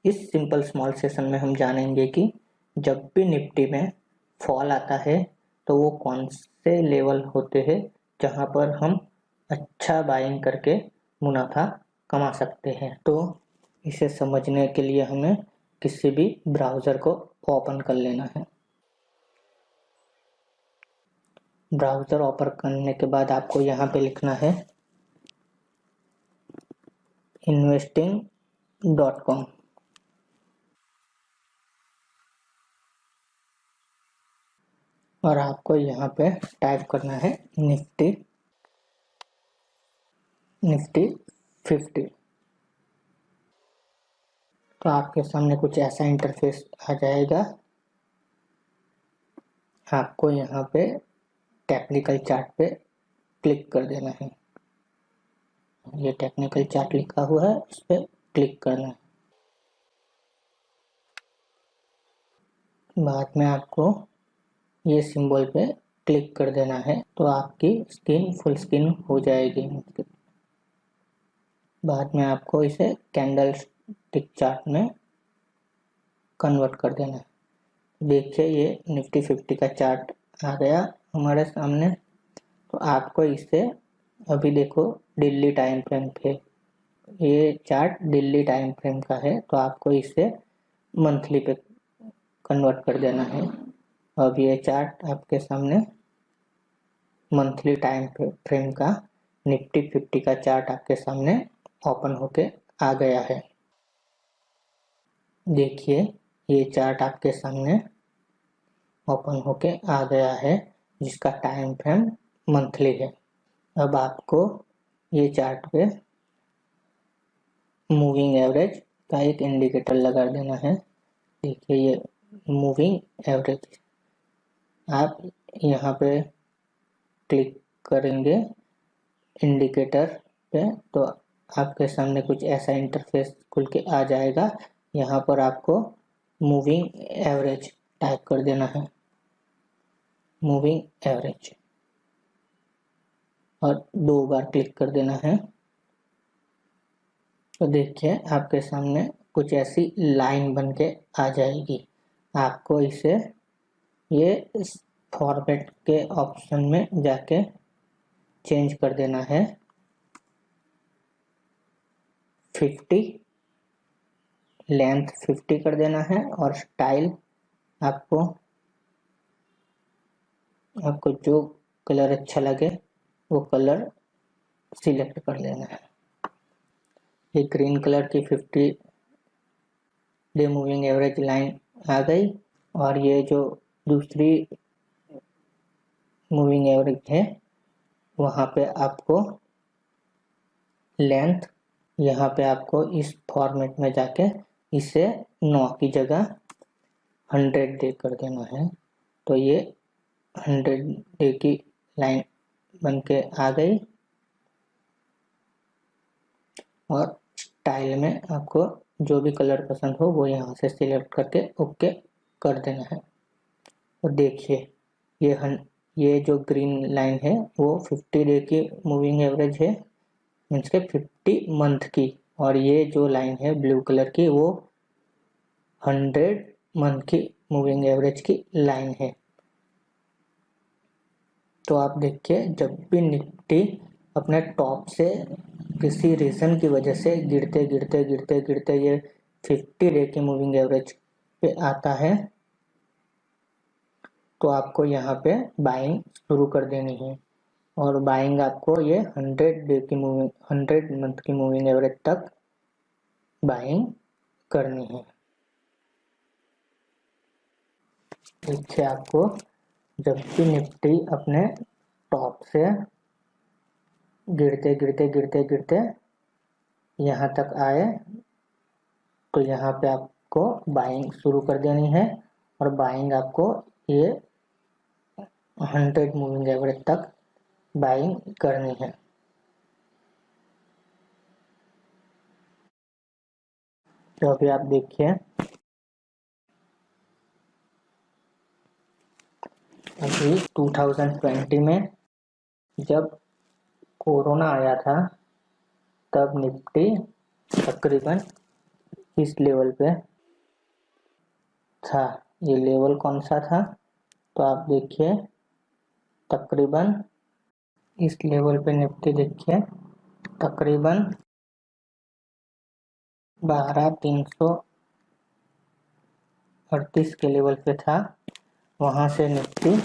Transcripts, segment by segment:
इस simple small session में हम जानेंगे कि जब भी निफ्टी में फॉल आता है तो वो कौन से लेवल होते हैं जहां पर हम अच्छा बाइंग करके मुनाफा कमा सकते हैं। तो इसे समझने के लिए हमें किसी भी ब्राउज़र को ओपन कर लेना है। ब्राउज़र ओपन करने के बाद आपको यहाँ पे लिखना है investing.com। और आपको यहाँ पे टाइप करना है निफ्टी 50। तो आपके सामने कुछ ऐसा इंटरफेस आ जाएगा। आपको यहाँ पे टेक्निकल चार्ट पे क्लिक कर देना है। ये टेक्निकल चार्ट लिखा हुआ है, उस पर क्लिक करना है। बाद में आपको ये सिंबल पे क्लिक कर देना है तो आपकी स्क्रीन फुल स्क्रीन हो जाएगी। बाद में आपको इसे कैंडल स्टिक चार्ट में कन्वर्ट कर देना है। देखिए ये निफ्टी 50 का चार्ट आ गया हमारे सामने। तो आपको इसे अभी देखो दिल्ली टाइम फ्रेम पे, ये चार्ट दिल्ली टाइम फ्रेम का है तो आपको इसे मंथली पे कन्वर्ट कर देना है। अब ये चार्ट आपके सामने मंथली टाइम फ्रेम का निफ्टी 50 का चार्ट आपके सामने ओपन होके आ गया है। देखिए ये चार्ट आपके सामने ओपन होके आ गया है जिसका टाइम फ्रेम मंथली है। अब आपको ये चार्ट पे मूविंग एवरेज का एक इंडिकेटर लगा देना है। देखिए ये मूविंग एवरेज, आप यहाँ पे क्लिक करेंगे इंडिकेटर पे तो आपके सामने कुछ ऐसा इंटरफेस खुल के आ जाएगा। यहाँ पर आपको मूविंग एवरेज टाइप कर देना है, मूविंग एवरेज, और 2 बार क्लिक कर देना है। तो देखिए आपके सामने कुछ ऐसी लाइन बन के आ जाएगी। आपको इसे ये फॉर्मेट के ऑप्शन में जाके चेंज कर देना है 50, लेंथ 50 कर देना है और स्टाइल आपको जो कलर अच्छा लगे वो कलर सिलेक्ट कर लेना है। ये ग्रीन कलर की 50 डे मूविंग एवरेज लाइन आ गई और ये जो दूसरी मूविंग एवरेज है वहाँ पे आपको लेंथ, यहाँ पे आपको इस फॉर्मेट में जाके इसे 9 की जगह 100 डे कर देना है। तो ये 100 डे की लाइन बन के आ गई और स्टाइल में आपको जो भी कलर पसंद हो वो यहाँ से सिलेक्ट करके ओके कर देना है। और देखिए ये जो ग्रीन लाइन है वो 50 डे की मूविंग एवरेज है, मीन्स के 50 मंथ की, और ये जो लाइन है ब्लू कलर की वो 100 मंथ की मूविंग एवरेज की लाइन है। तो आप देखिए जब भी निफ्टी अपने टॉप से किसी रीजन की वजह से गिरते ये 50 डे की मूविंग एवरेज पे आता है तो आपको यहाँ पे बाइंग शुरू कर देनी है। और बाइंग आपको ये 100 मंथ की मूविंग एवरेज तक बाइंग करनी है। इससे आपको जब भी निफ्टी अपने टॉप से गिरते यहाँ तक आए तो यहाँ पे आपको बाइंग शुरू कर देनी है और बाइंग आपको ये 100 मूविंग एवरेज तक बाइंग करनी है। तो अभी आप देखिए अभी 2020 में जब कोरोना आया था तब निफ्टी तकरीबन इस लेवल पे था। ये लेवल कौन सा था? तो आप देखिए तकरीबन इस लेवल पे निफ्टी देखिए तकरीबन 12,338 के लेवल पे था। वहां से निफ्टी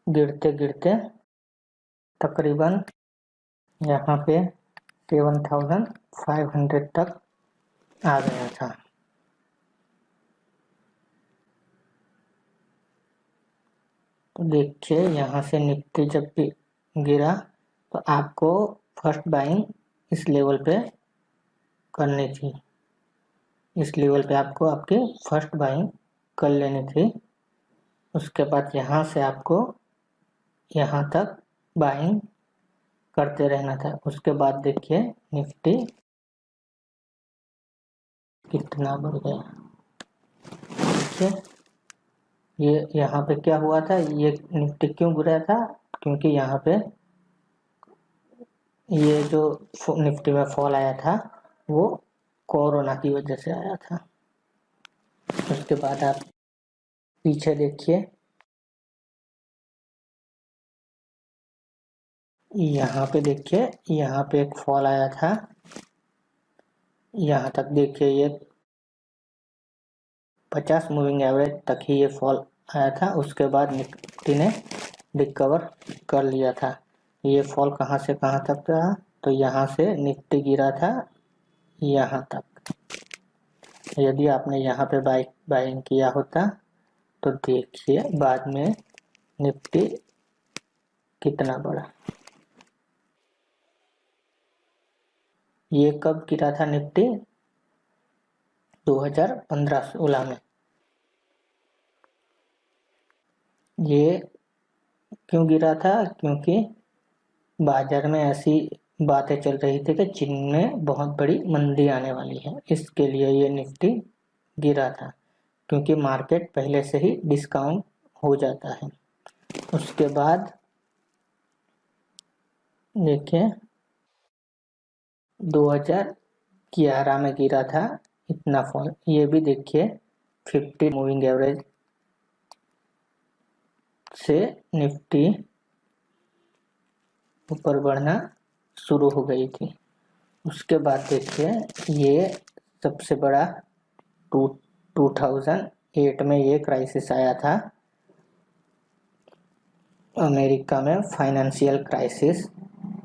गिरते गिरते तकरीबन यहाँ पे 7,500 तक आ गया था। तो देखिए यहाँ से निफ्टी जब भी गिरा तो आपको फर्स्ट बाइंग इस लेवल पे करनी थी। इस लेवल पे आपको आपकी फर्स्ट बाइंग कर लेनी थी। उसके बाद यहाँ से आपको यहाँ तक बाइंग करते रहना था। उसके बाद देखिए निफ्टी कितना बढ़ गया। देखिए ये यहाँ पे क्या हुआ था, ये निफ्टी क्यों गिरा था? क्योंकि यहाँ पे ये जो निफ्टी में फॉल आया था वो कोरोना की वजह से आया था। उसके बाद आप पीछे देखिए यहाँ पे देखिए यहाँ पे एक फॉल आया था। यहाँ तक देखिए ये 50 मूविंग एवरेज तक ही ये फॉल आया था। उसके बाद निफ्टी ने रिकवर कर लिया था। ये फॉल कहाँ से कहाँ तक रहा? तो यहाँ से निफ्टी गिरा था यहाँ तक। यदि आपने यहाँ पे बाइंग किया होता तो देखिए बाद में निफ्टी कितना बढ़ा। ये कब गिरा था निफ्टी? 2015-16 में। ये क्यों गिरा था? क्योंकि बाजार में ऐसी बातें चल रही थी कि चीन में बहुत बड़ी मंदी आने वाली है, इसके लिए ये निफ्टी गिरा था। क्योंकि मार्केट पहले से ही डिस्काउंट हो जाता है। उसके बाद देखिए 2011 में गिरा था इतना फॉल। ये भी देखिए 50 मूविंग एवरेज से निफ्टी ऊपर बढ़ना शुरू हो गई थी। उसके बाद देखिए ये सबसे बड़ा 2008 में ये क्राइसिस आया था अमेरिका में। फाइनेंशियल क्राइसिस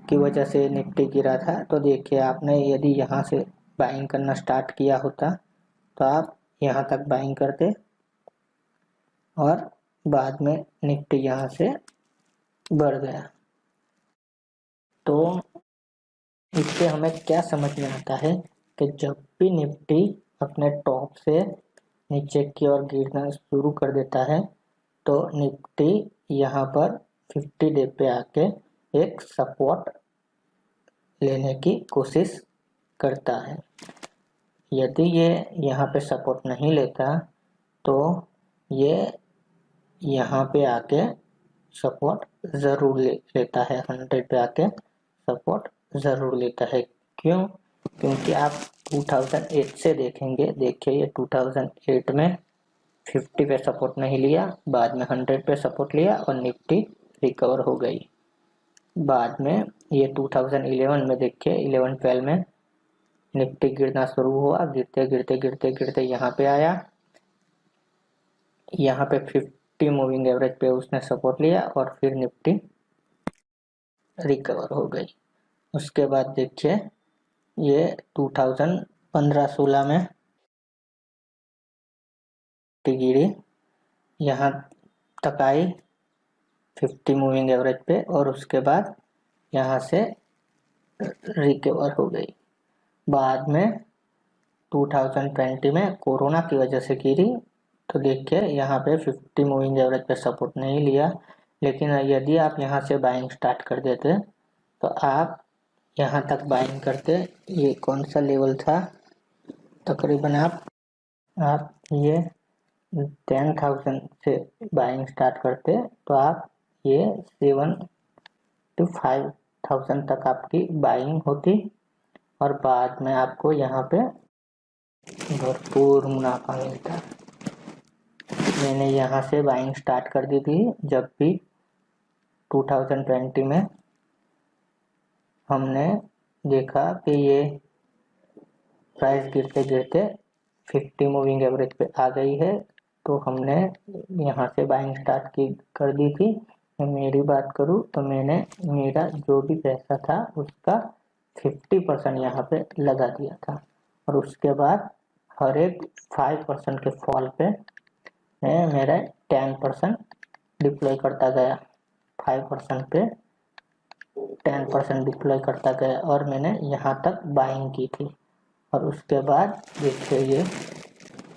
की वजह से निफ्टी गिरा था। तो देखिए आपने यदि यहाँ से बाइंग करना स्टार्ट किया होता तो आप यहाँ तक बाइंग करते और बाद में निफ्टी यहाँ से बढ़ गया। तो इससे हमें क्या समझ में आता है कि जब भी निफ्टी अपने टॉप से नीचे की ओर गिरना शुरू कर देता है तो निफ्टी यहाँ पर 50 डे पे आके एक सपोर्ट लेने की कोशिश करता है। यदि ये यहाँ पे सपोर्ट नहीं लेता तो ये यहाँ पे आके सपोर्ट ज़रूर लेता है। 100 पे आके सपोर्ट ज़रूर लेता है। क्यों? क्योंकि आप 2008 से देखेंगे। देखिए ये 2008 में 50 पे सपोर्ट नहीं लिया, बाद में 100 पे सपोर्ट लिया और निफ्टी रिकवर हो गई। बाद में ये 2011 में देखिए 11-12 में निफ्टी गिरना शुरू हुआ। गिरते गिरते गिरते गिरते यहाँ पे आया। यहाँ पे 50 मूविंग एवरेज पे उसने सपोर्ट लिया और फिर निफ्टी रिकवर हो गई। उसके बाद देखिए ये 2015-16 में गिरी, यहाँ तक आई 50 मूविंग एवरेज पे और उसके बाद यहाँ से रिकवर हो गई। बाद में 2020 में कोरोना की वजह से गिरी। तो देखिए यहाँ पे 50 मूविंग एवरेज पे सपोर्ट नहीं लिया, लेकिन यदि आप यहाँ से बाइंग स्टार्ट कर देते तो आप यहाँ तक बाइंग करते। ये कौन सा लेवल था? तकरीबन आप ये 10,000 से बाइंग स्टार्ट करते तो आप ये 7 to 5,000 तक आपकी बाइंग होती और बाद में आपको यहाँ पे भरपूर मुनाफा मिलता है। मैंने यहाँ से बाइंग स्टार्ट कर दी थी जब भी 2020 में हमने देखा कि ये प्राइस गिरते गिरते 50 मूविंग एवरेज पे आ गई है, तो हमने यहाँ से बाइंग स्टार्ट कर दी थी। मैं मेरी बात करूँ तो मैंने मेरा जो भी पैसा था उसका 50% यहाँ पे लगा दिया था, और उसके बाद हर एक 5% के फॉल पे मैं मेरा 10% डिप्लॉय करता गया, 5% पे 10% डिप्लॉय करता गया, और मैंने यहाँ तक बाइंग की थी। और उसके बाद देखिए ये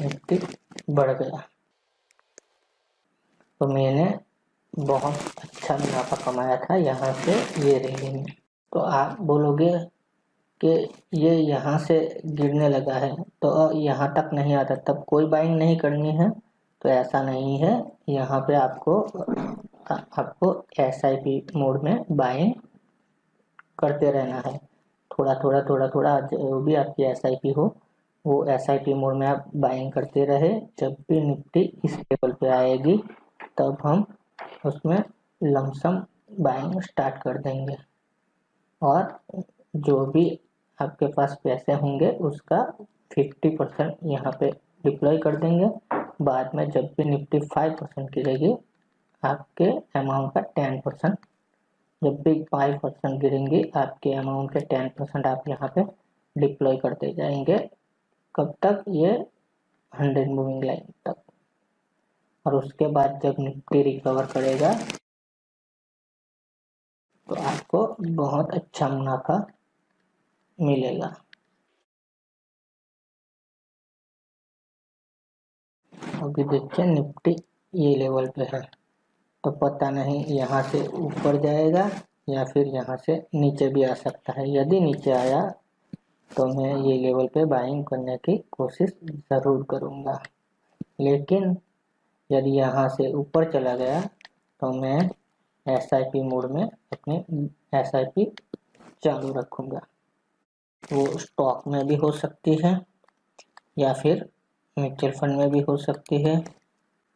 निफ्टी बढ़ गया, तो मैंने बहुत अच्छा मुनाफा कमाया था यहाँ से ये रैली में। तो आप बोलोगे कि ये यहाँ से गिरने लगा है तो यहाँ तक नहीं आता तब कोई बाइंग नहीं करनी है, तो ऐसा नहीं है। यहाँ पे आपको SIP मोड में बाइंग करते रहना है, थोड़ा थोड़ा जो भी आपकी SIP हो वो SIP मोड में आप बाइंग करते रहे। जब भी निफ्टी इस लेवल पे आएगी तब हम उसमें लमसम बाइंग स्टार्ट कर देंगे, और जो भी आपके पास पैसे होंगे उसका 50% यहाँ पे डिप्लॉय कर देंगे। बाद में जब भी निफ्टी 5% गिरेगी आपके अमाउंट का 10%, जब भी 5% गिरेंगे आपके अमाउंट के 10% आप यहाँ पे डिप्लॉय करते जाएंगे। कब तक? ये 100 मूविंग लाइन तक। और उसके बाद जब निफ्टी रिकवर करेगा तो आपको बहुत अच्छा मुनाफा मिलेगा। अभी देखिए निफ्टी ये लेवल पे है, तो पता नहीं यहाँ से ऊपर जाएगा या फिर यहाँ से नीचे भी आ सकता है। यदि नीचे आया तो मैं ये लेवल पे बाइंग करने की कोशिश ज़रूर करूँगा, लेकिन यदि यहाँ से ऊपर चला गया तो मैं SIP मोड में अपने SIP चालू रखूँगा। वो स्टॉक में भी हो सकती है या फिर म्यूचुअल फंड में भी हो सकती है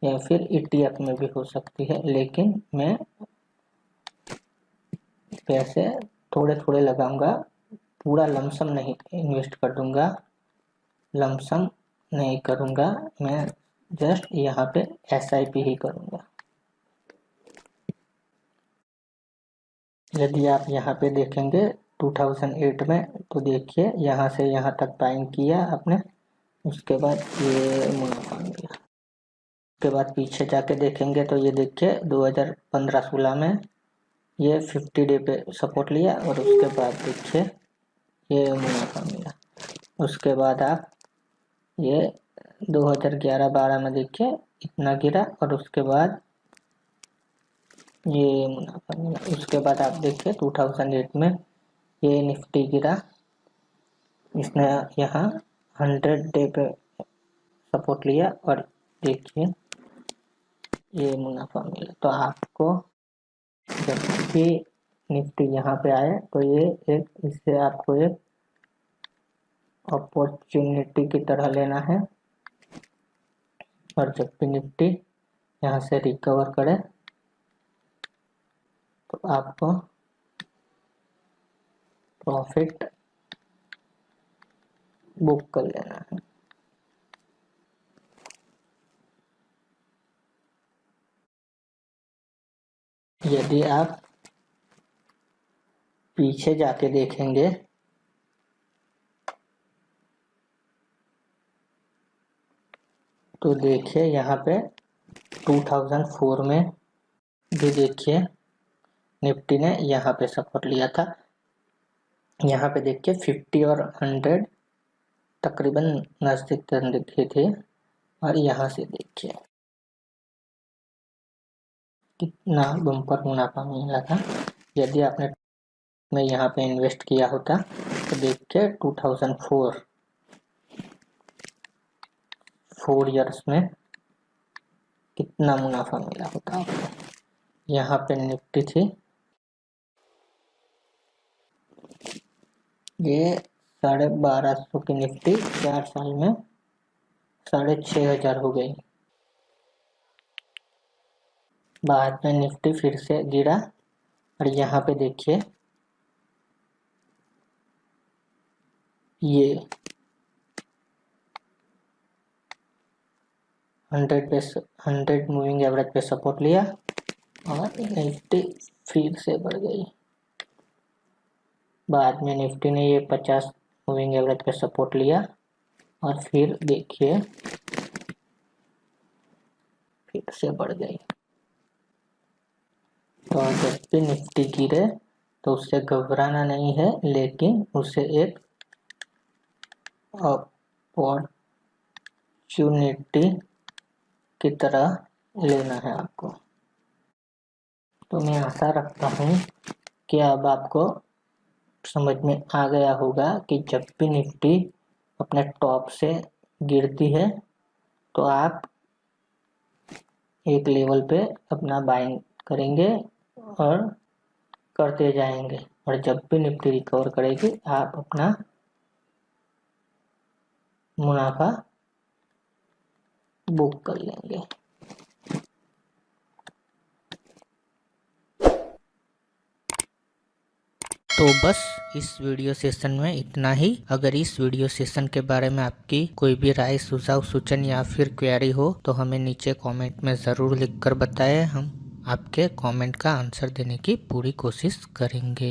या फिर ETF में भी हो सकती है, लेकिन मैं पैसे थोड़े थोड़े लगाऊंगा, पूरा लमसम नहीं इन्वेस्ट कर दूंगा, लमसम नहीं करूंगा, मैं जस्ट यहाँ पे SIP ही करूंगा। यदि आप यहाँ पे देखेंगे 2008 में, तो देखिए यहाँ से यहाँ तक बाइंग किया आपने, उसके बाद ये मुनाफा मिला। उसके बाद पीछे जाके देखेंगे तो ये देखिए 2015-16 में ये 50 डे पे सपोर्ट लिया, और उसके बाद देखिए ये मुनाफा मिला। उसके बाद आप ये 2011-12 में देखिए इतना गिरा, और उसके बाद ये मुनाफा मिला। उसके बाद आप देखिए 2008 में ये निफ्टी गिरा, इसने यहाँ 100 डे पे सपोर्ट लिया, और देखिए ये मुनाफा मिला। तो आपको जब भी निफ्टी यहाँ पे आए तो ये इससे आपको एक अपॉर्चुनिटी की तरह लेना है, और जब भी निफ्टी यहाँ से रिकवर करे तो आपको प्रॉफिट बुक कर लेना है। यदि आप पीछे जाके देखेंगे तो देखिए यहाँ पे 2004 में भी देखिए निफ्टी ने यहाँ पे सपोर्ट लिया था। यहाँ पे देखिए 50 और 100 तकरीबन नज़दीक दिखे थे, और यहाँ से देखिए कितना बम्पर मुनाफा मिला था। यदि आपने में यहाँ पे इन्वेस्ट किया होता तो देखिए 2004 4 इयर्स में कितना मुनाफा मिला होता आपको। यहाँ पे निफ्टी थी, ये 1250 की निफ्टी 4 साल में 6500 हो गई। बाद में निफ्टी फिर से गिरा और यहाँ पे देखिए ये 100 मूविंग एवरेज पे सपोर्ट लिया और निफ्टी फिर से बढ़ गई। बाद में निफ्टी ने ये 50 मूविंग एवरेज पे सपोर्ट लिया और फिर देखिए फिर से बढ़ गई। तो जब भी निफ्टी गिरे तो उससे घबराना नहीं है, लेकिन उसे एक अपॉर्चुनिटी की तरह लेना है आपको। तो मैं आशा रखता हूँ कि अब आपको समझ में आ गया होगा कि जब भी निफ्टी अपने टॉप से गिरती है तो आप एक लेवल पे अपना बाइंग करेंगे और करते जाएंगे, और जब भी निफ्टी रिकवर करेगी आप अपना मुनाफा बुक कर लेंगे। तो बस इस वीडियो सेशन में इतना ही। अगर इस वीडियो सेशन के बारे में आपकी कोई भी राय, सुझाव, सूचन या फिर क्वेरी हो तो हमें नीचे कमेंट में ज़रूर लिखकर बताएं। हम आपके कमेंट का आंसर देने की पूरी कोशिश करेंगे।